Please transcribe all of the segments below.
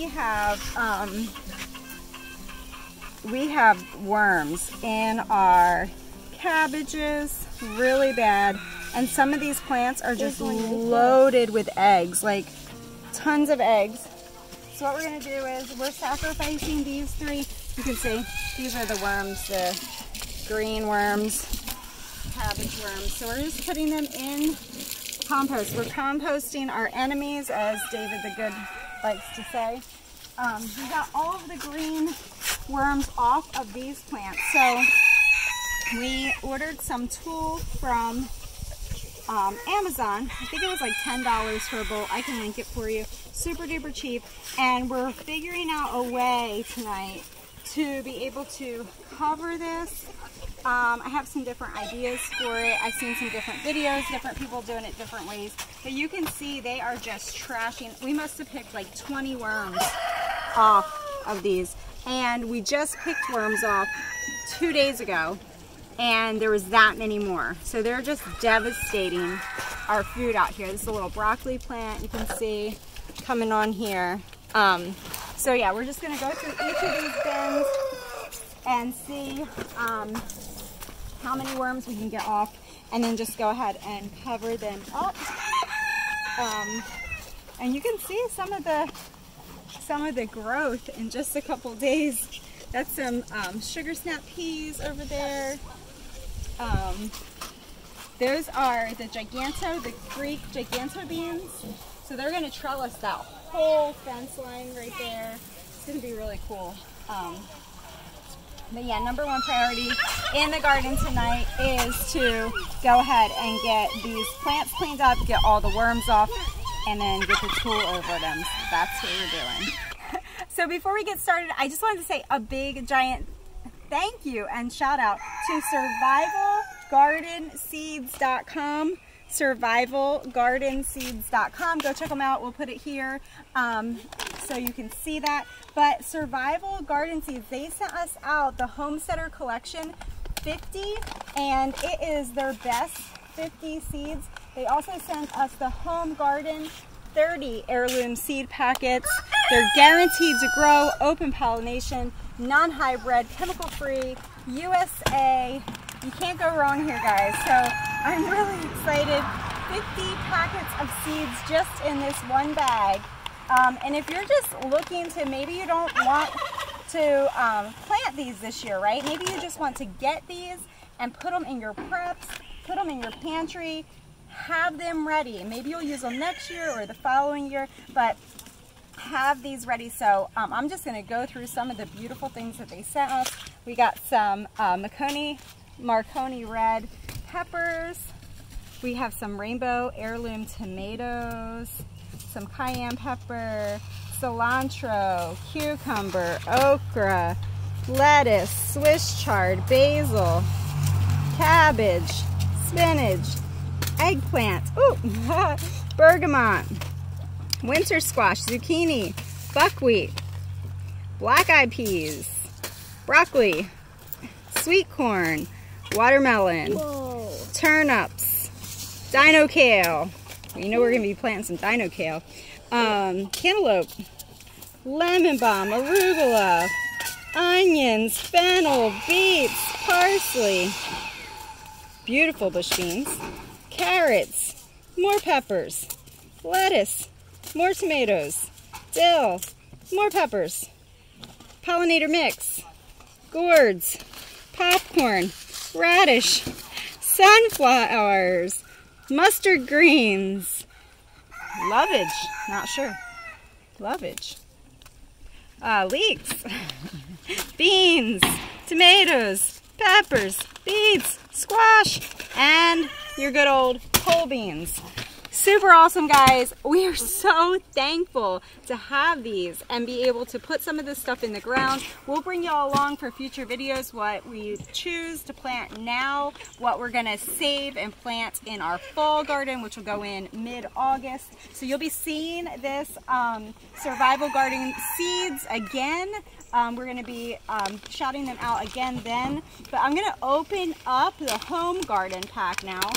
have worms in our cabbages, really bad. And some of these plants are just loaded with eggs, like tons of eggs. So what we're gonna do is we're sacrificing these 3. You can see these are the worms, the green worms, cabbage worms. So we're just putting them in compost. We're composting our enemies, as David the Good likes to say. We got all of the green worms off of these plants. So we ordered some tulle from Amazon. I think it was like $10 for a bowl. I can link it for you. Super duper cheap. And we're figuring out a way tonight to be able to cover this. I have some different ideas for it. I've seen some different videos, different people doing it different ways. But you can see they are just trashing. We must have picked like 20 worms off of these. And we just picked worms off 2 days ago. And there was that many more. So they're just devastating our food out here. This is a little broccoli plant you can see coming on here. So yeah, we're just gonna go through each of these bins and see how many worms we can get off, and then just go ahead and cover them up. And you can see some of the growth in just a couple days. That's some sugar snap peas over there. Those are the Greek giganto beans. So they're gonna trellis that whole fence line right there. It's gonna be really cool. But yeah, #1 priority in the garden tonight is to go ahead and get these plants cleaned up, get all the worms off, and then get the tulle over them. So that's what we're doing. So before we get started, I just wanted to say a big, giant thank you and shout out to survivalgardenseeds.com. survivalgardenseeds.com. Go check them out. We'll put it here so you can see that. But Survival Garden Seeds, they sent us out the Homesteader Collection 50, and it is their best 50 seeds. They also sent us the Home Garden 30 heirloom seed packets. They're guaranteed to grow, open pollination, non-hybrid, chemical-free, USA. You can't go wrong here, guys. So I'm really excited. 50 packets of seeds just in this one bag. And if you're just looking to, maybe you don't want to plant these this year, right? Maybe you just want to get these and put them in your preps, put them in your pantry, have them ready. Maybe you'll use them next year or the following year, but have these ready. So I'm just gonna go through some of the beautiful things that they sent us. We got some Marconi red peppers. We have some rainbow heirloom tomatoes, some cayenne pepper, cilantro, cucumber, okra, lettuce, Swiss chard, basil, cabbage, spinach, eggplant, ooh, bergamot, winter squash, zucchini, buckwheat, black-eyed peas, broccoli, sweet corn, watermelon, whoa, turnips, dino kale. You know we're going to be planting some dino kale. Cantaloupe, lemon balm, arugula, onions, fennel, beets, parsley, beautiful bush beans, carrots, more peppers, lettuce, more tomatoes, dill, more peppers, pollinator mix, gourds, popcorn, radish, sunflowers, mustard greens, lovage, not sure, lovage, leeks, beans, tomatoes, peppers, beets, squash, and your good old pole beans. Super awesome, guys. We are so thankful to have these and be able to put some of this stuff in the ground. We'll bring y'all along for future videos, what we choose to plant now, what we're gonna save and plant in our fall garden, which will go in mid-August. So you'll be seeing this Survival Garden Seeds again. We're gonna be shouting them out again then. But I'm gonna open up the Home Garden pack now.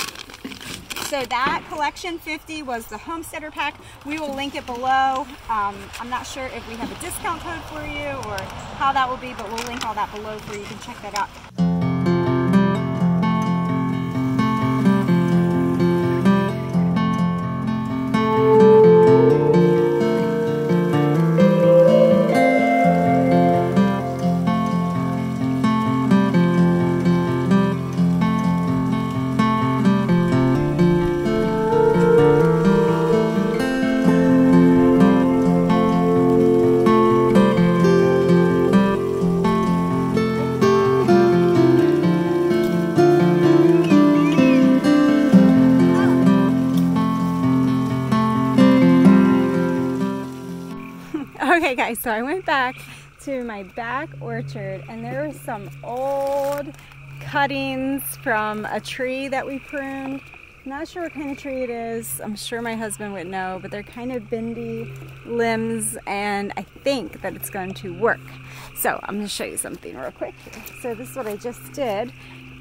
So that collection 50 was the homesteader pack. We will link it below. I'm not sure if we have a discount code for you or how that will be, but we'll link all that below for you. You can check that out. Okay guys, so I went back to my back orchard and there were some old cuttings from a tree that we pruned. Not sure what kind of tree it is. I'm sure my husband would know, but they're kind of bendy limbs and I think that it's going to work. So I'm going to show you something real quick here. So this is what I just did.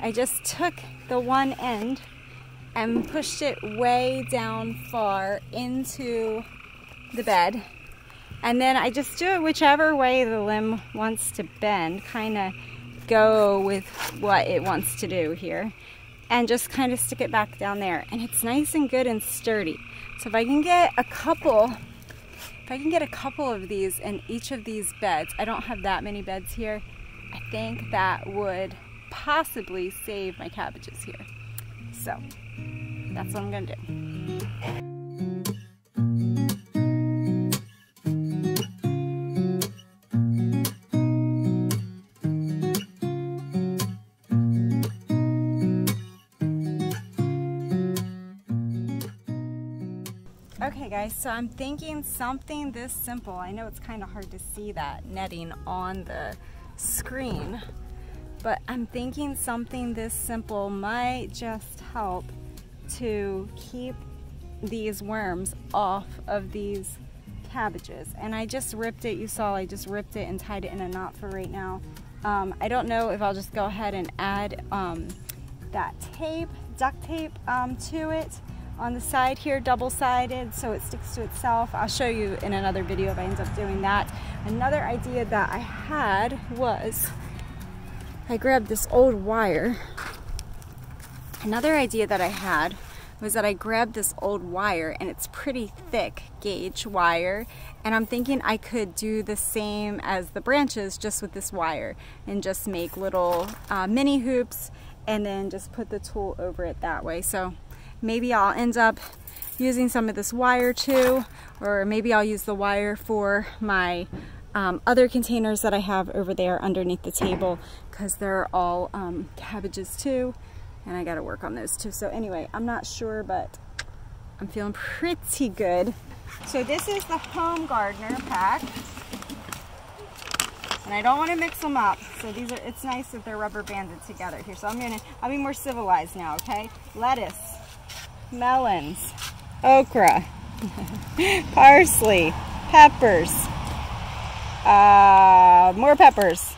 I just took the one end and pushed it way down far into the bed. And then I just do it whichever way the limb wants to bend, kind of go with what it wants to do here. And just kind of stick it back down there. And it's nice and good and sturdy. So if I can get a couple of these in each of these beds, I don't have that many beds here, I think that would possibly save my cabbages here. So that's what I'm gonna do. Okay guys, so I'm thinking something this simple. I know it's kind of hard to see that netting on the screen, but I'm thinking something this simple might just help to keep these worms off of these cabbages. And I just ripped it, you saw I just ripped it and tied it in a knot for right now. I don't know if I'll just go ahead and add that tape, duct tape to it on the side here, double-sided, so it sticks to itself. I'll show you in another video if I end up doing that. Another idea that I had was, I grabbed this old wire. Another idea that I had was that I grabbed this old wire, and it's pretty thick gauge wire, and I'm thinking I could do the same as the branches just with this wire and just make little mini hoops and then just put the tool over it that way. So maybe I'll end up using some of this wire too, or maybe I'll use the wire for my other containers that I have over there underneath the table, because they're all cabbages too, and I gotta work on those too. So anyway, I'm not sure, but I'm feeling pretty good. So this is the Home Gardener pack, and I don't want to mix them up. So these are, it's nice that they're rubber banded together here. So I'll be more civilized now, okay? Lettuce, melons, okra, parsley, peppers, more peppers,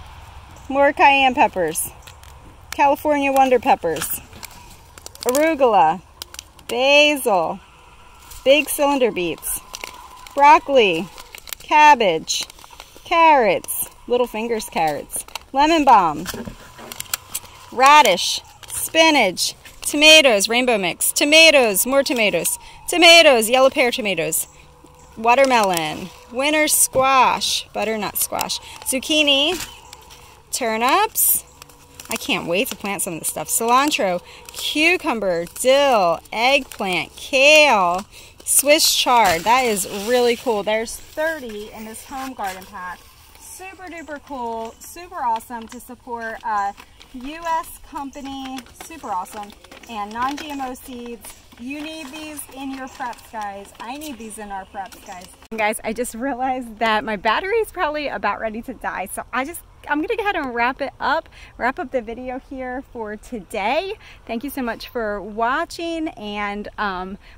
more cayenne peppers, California wonder peppers, arugula, basil, big cylinder beets, broccoli, cabbage, carrots, little fingers carrots, lemon balm, radish, spinach, tomatoes, rainbow mix, tomatoes, more tomatoes, tomatoes, yellow pear tomatoes, watermelon, winter squash, butternut squash, zucchini, turnips, I can't wait to plant some of this stuff, cilantro, cucumber, dill, eggplant, kale, Swiss chard. That is really cool. There's 30 in this home garden pack. Super duper cool, super awesome to support U.S. company, super awesome, and non-GMO seeds. You need these in your preps, guys. I need these in our preps, guys. And guys, I just realized that my battery is probably about ready to die, so I'm gonna go ahead and wrap up the video here for today. Thank you so much for watching, and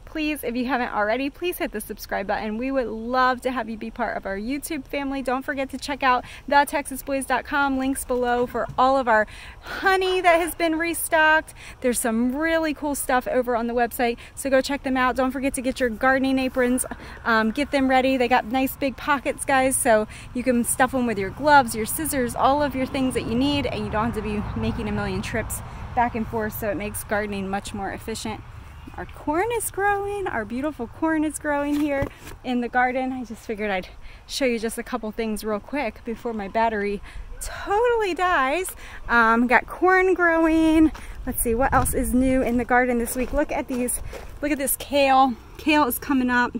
please, if you haven't already, please hit the subscribe button. We would love to have you be part of our YouTube family. Don't forget to check out TheTexasBoys.com, links below for all of our honey that has been restocked. There's some really cool stuff over on the website, so go check them out. Don't forget to get your gardening aprons, get them ready. They got nice big pockets, guys, so you can stuff them with your gloves, your scissors, all of your things that you need, and you don't have to be making a million trips back and forth, so it makes gardening much more efficient. Our corn is growing, our beautiful corn is growing here in the garden. I just figured I'd show you just a couple things real quick before my battery totally dies. Got corn growing. Let's see what else is new in the garden this week. Look at these, look at this kale. Kale is coming up.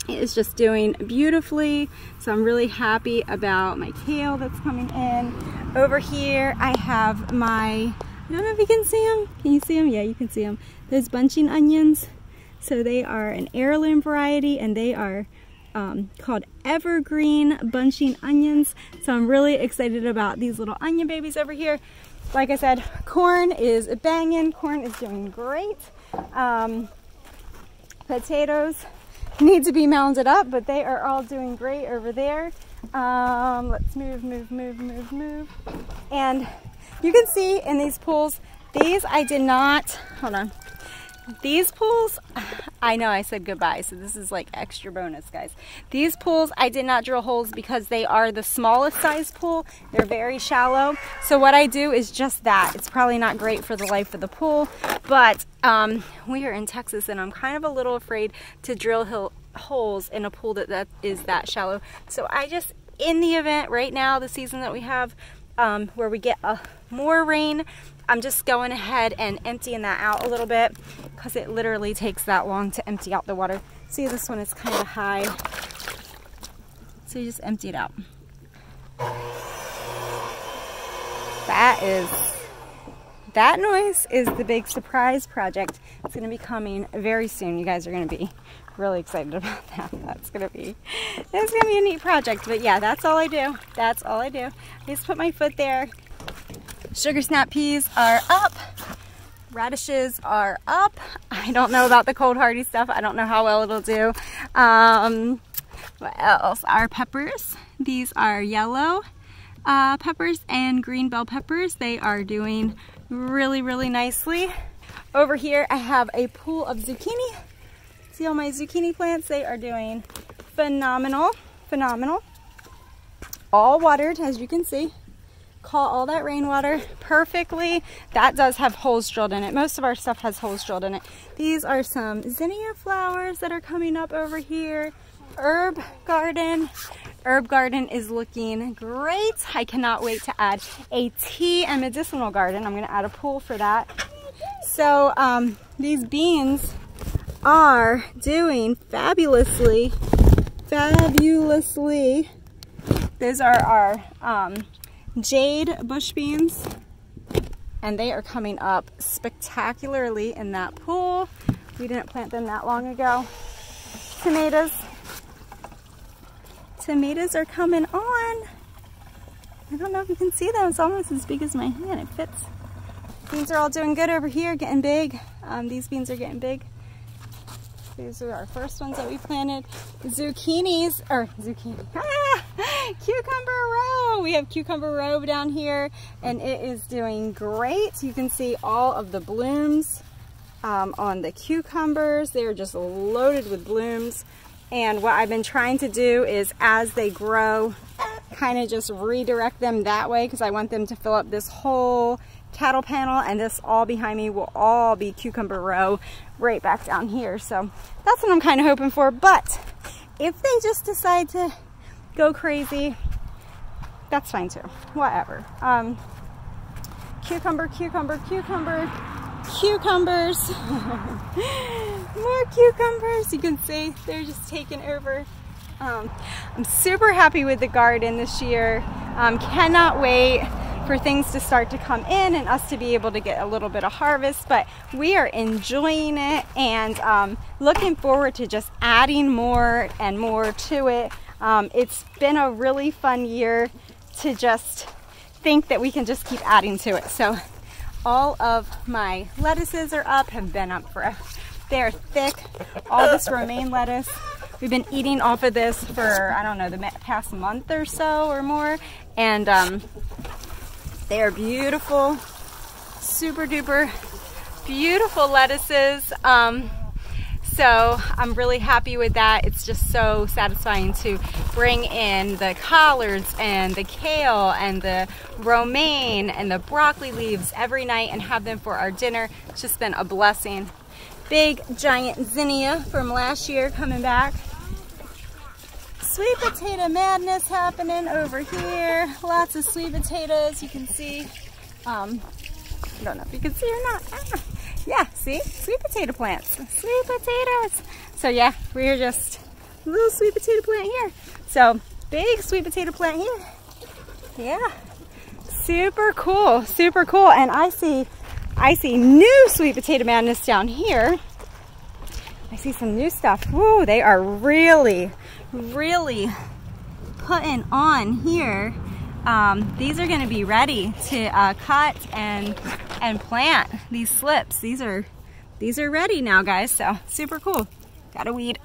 It is just doing beautifully, so I'm really happy about my kale that's coming in. Over here I have my, I don't know if you can see them. Can you see them? Yeah, you can see them. Those bunching onions. So they are an heirloom variety, and they are called evergreen bunching onions. So I'm really excited about these little onion babies over here. Like I said, corn is banging. Corn is doing great. Potatoes need to be mounded up, but they are all doing great over there. Let's move. And you can see in these pools, these I did not, hold on. These pools, I know I said goodbye, so this is like extra bonus, guys. These pools, I did not drill holes because they are the smallest size pool. They're very shallow. So what I do is just that. It's probably not great for the life of the pool, but we are in Texas, and I'm kind of a little afraid to drill holes in a pool that is that shallow. So I just, in the event right now, the season that we have, where we get more rain, I'm just going ahead and emptying that out a little bit, because it literally takes that long to empty out the water. See, this one is kind of high, so you just empty it out. That noise is the big surprise project. It's going to be coming very soon. You guys are going to be really excited about that. It's gonna be a neat project. But yeah, that's all I do. That's all I do. I just put my foot there. Sugar snap peas are up. Radishes are up. I don't know about the cold hardy stuff. I don't know how well it'll do. What else? Our peppers. These are yellow peppers and green bell peppers. They are doing really, really nicely. Over here I have a pool of zucchini. See all my zucchini plants? They are doing phenomenal, phenomenal. All watered, as you can see. Caught all that rainwater perfectly. That does have holes drilled in it. Most of our stuff has holes drilled in it. These are some zinnia flowers that are coming up over here. Herb garden. Herb garden is looking great. I cannot wait to add a tea and medicinal garden. I'm gonna add a pool for that. So these beans are doing fabulously. Those are our Jade bush beans, and they are coming up spectacularly in that pool. We didn't plant them that long ago. Tomatoes are coming on. I don't know if you can see them. It's almost as big as my hand. It fits. Beans are all doing good over here, getting big. These beans are getting big. These are our first ones that we planted. Zucchinis, or zucchini, cucumber row. We have cucumber row down here, and it is doing great. You can see all of the blooms on the cucumbers. They're just loaded with blooms. And what I've been trying to do is, as they grow, kind of just redirect them that way, because I want them to fill up this whole cattle panel, and this all behind me will all be cucumber row right back down here. So that's what I'm kind of hoping for. But if they just decide to go crazy, that's fine too. Whatever. Cucumbers. More cucumbers. You can see they're just taking over. I'm super happy with the garden this year. Cannot wait for things to start to come in and us to be able to get a little bit of harvest, but we are enjoying it, and looking forward to just adding more and more to it. It's been a really fun year to just think that we can just keep adding to it. So all of my lettuces are up, have been up forever. They're thick. All this romaine lettuce. We've been eating off of this for, I don't know, the past month or so or more. And they are beautiful, super duper beautiful lettuces. So I'm really happy with that. It's just so satisfying to bring in the collards and the kale and the romaine and the broccoli leaves every night and have them for our dinner. It's just been a blessing. Big giant zinnia from last year coming back. Sweet potato madness happening over here. Lots of sweet potatoes, you can see. I don't know if you can see or not. Yeah, see? Sweet potato plants. Sweet potatoes. So yeah, we're just a little sweet potato plant here. So big sweet potato plant here. Yeah. Super cool. Super cool. And I see new sweet potato madness down here. I see some new stuff. Woo, they are really putting on here. These are going to be ready to cut and plant these slips. These are ready now, guys. So super cool. Got a weed.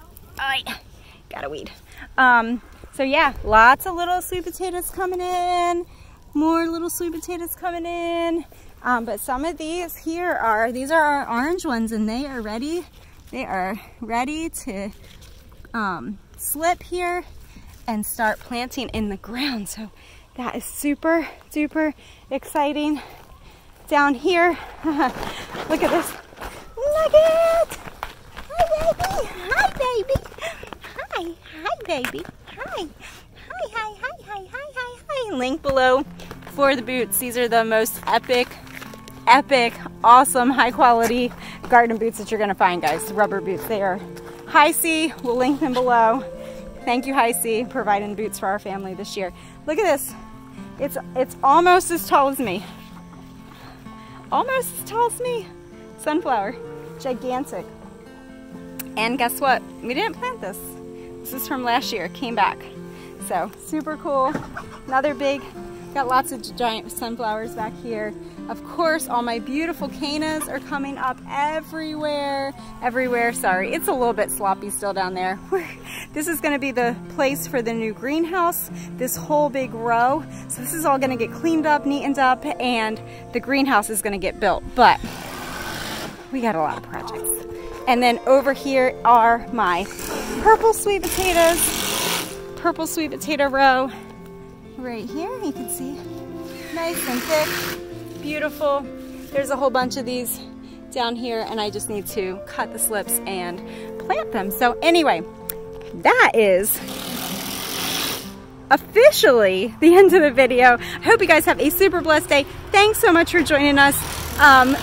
Got a weed. So yeah, lots of little sweet potatoes coming in. More little sweet potatoes coming in. But some of these here these are our orange ones, and they are ready. They are ready to slip here and start planting in the ground. So that is super duper exciting. Down here, look at this. Look at it! Hi baby! Hi baby! Hi baby! Hi! Link below for the boots. These are the most epic, awesome, high quality garden boots that you're gonna find, guys. Rubber boots. They are High C. We'll link them below. Thank you, High C, providing boots for our family this year. Look at this. It's almost as tall as me. Almost as tall as me. Sunflower. Gigantic. And guess what? We didn't plant this. This is from last year. It came back. So super cool. Another big, got lots of giant sunflowers back here. Of course, all my beautiful cannas are coming up everywhere. Everywhere, sorry. It's a little bit sloppy still down there. This is gonna be the place for the new greenhouse, this whole big row. So this is all gonna get cleaned up, neatened up, and the greenhouse is gonna get built. But we got a lot of projects. And then over here are my purple sweet potatoes. Purple sweet potato row. Right here, you can see. Nice and thick. Beautiful. There's a whole bunch of these down here, and I just need to cut the slips and plant them. So anyway, that is officially the end of the video. I hope you guys have a super blessed day. Thanks so much for joining us.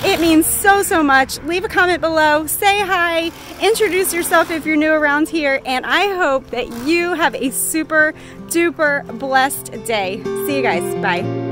It means so much. Leave a comment below, say hi, introduce yourself if you're new around here, and I hope that you have a super duper blessed day. See you guys. Bye.